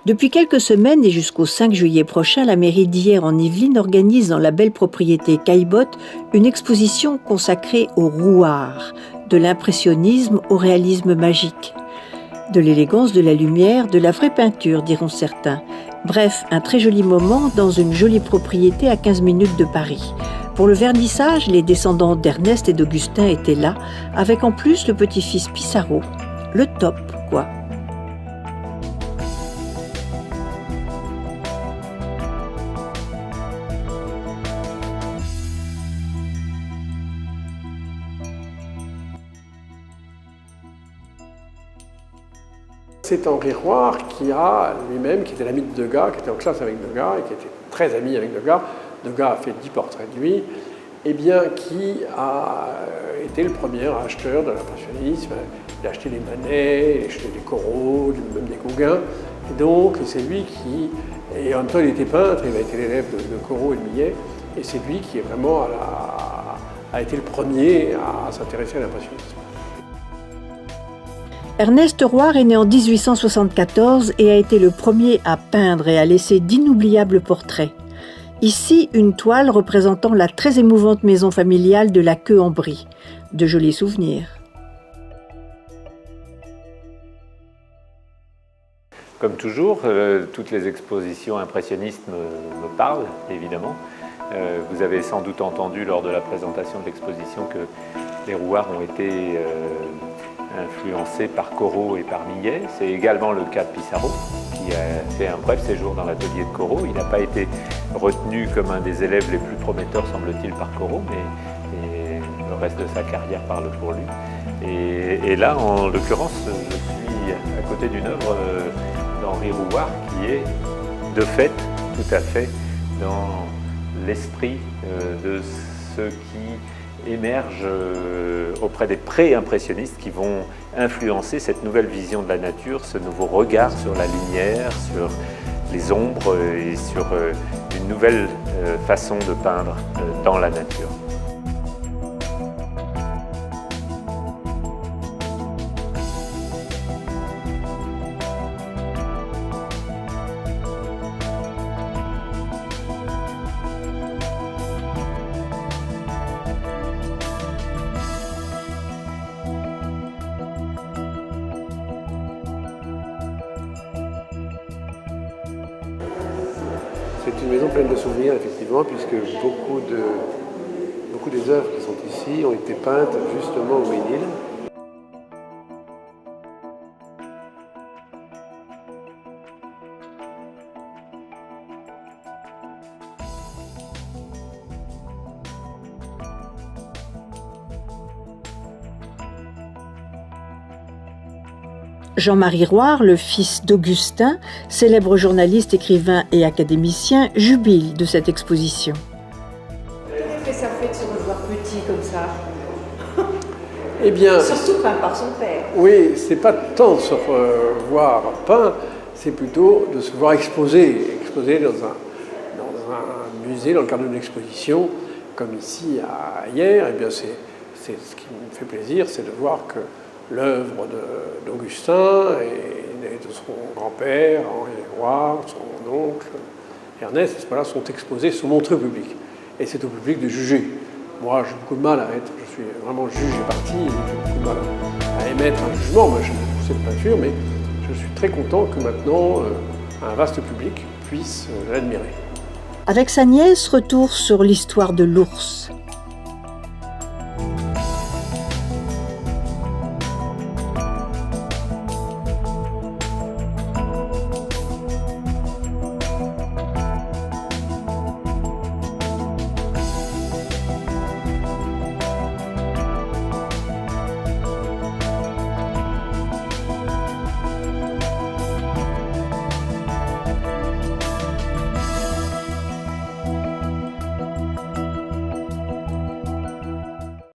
Depuis quelques semaines et jusqu'au 5 juillet prochain, la mairie d'Hyères en Yvelines organise dans la belle propriété Caillebotte une exposition consacrée au rouard, de l'impressionnisme au réalisme magique. De l'élégance, de la lumière, de la vraie peinture, diront certains. Bref, un très joli moment dans une jolie propriété à 15 minutes de Paris. Pour le vernissage, les descendants d'Ernest et d'Augustin étaient là, avec en plus le petit-fils Pissarro. Le top, quoi. C'est Henri Roire qui a lui-même, qui était l'ami de Degas, qui était en classe avec Degas et qui était très ami avec Degas. Degas a fait 10 portraits de lui, et bien qui a été le premier acheteur de l'impressionnisme. Il a acheté des Manet, il a acheté des Corot, même des Gauguin. Et donc c'est lui qui, et en même temps il était peintre, il a été l'élève de Corot et de Millet, et c'est lui qui est vraiment a été le premier à s'intéresser à l'impressionnisme. Ernest Roire est né en 1874 et a été le premier à peindre et à laisser d'inoubliables portraits. Ici, une toile représentant la très émouvante maison familiale de la Queue-en-Brie. De jolis souvenirs. Comme toujours, toutes les expositions impressionnistes me parlent, évidemment. Vous avez sans doute entendu lors de la présentation de l'exposition que les rouards ont été influencé par Corot et par Millet. C'est également le cas de Pissarro, qui a fait un bref séjour dans l'atelier de Corot. Il n'a pas été retenu comme un des élèves les plus prometteurs, semble-t-il, par Corot, mais le reste de sa carrière parle pour lui. Et là, en l'occurrence, je suis à côté d'une œuvre d'Henri Roire qui est, de fait, tout à fait dans l'esprit de ceux qui émergent auprès des pré-impressionnistes qui vont influencer cette nouvelle vision de la nature, ce nouveau regard sur la lumière, sur les ombres et sur une nouvelle façon de peindre dans la nature. C'est une maison pleine de souvenirs, effectivement, puisque beaucoup des œuvres qui sont ici ont été peintes justement au Ménil. Jean-Marie Roire, le fils d'Augustin, célèbre journaliste, écrivain et académicien, jubile de cette exposition. Quel effet ça fait de se revoir petit comme ça? Eh bien, surtout peint par son père. Oui, c'est pas tant de se revoir peint, c'est plutôt de se voir exposé dans un musée, dans le cadre d'une exposition, comme ici à Hyères. Eh bien, c'est ce qui me fait plaisir, c'est de voir que l'œuvre d'Augustin et de son grand-père, Henri Roire, son oncle, Ernest, ce là sont exposés, sont montrés au public. Et c'est au public de juger. Moi, j'ai beaucoup de mal à être, je suis vraiment juge et parti, j'ai beaucoup de mal à émettre un jugement. Moi, j'aime beaucoup cette peinture, mais je suis très content que maintenant un vaste public puisse l'admirer. Avec sa nièce, retour sur l'histoire de l'ours.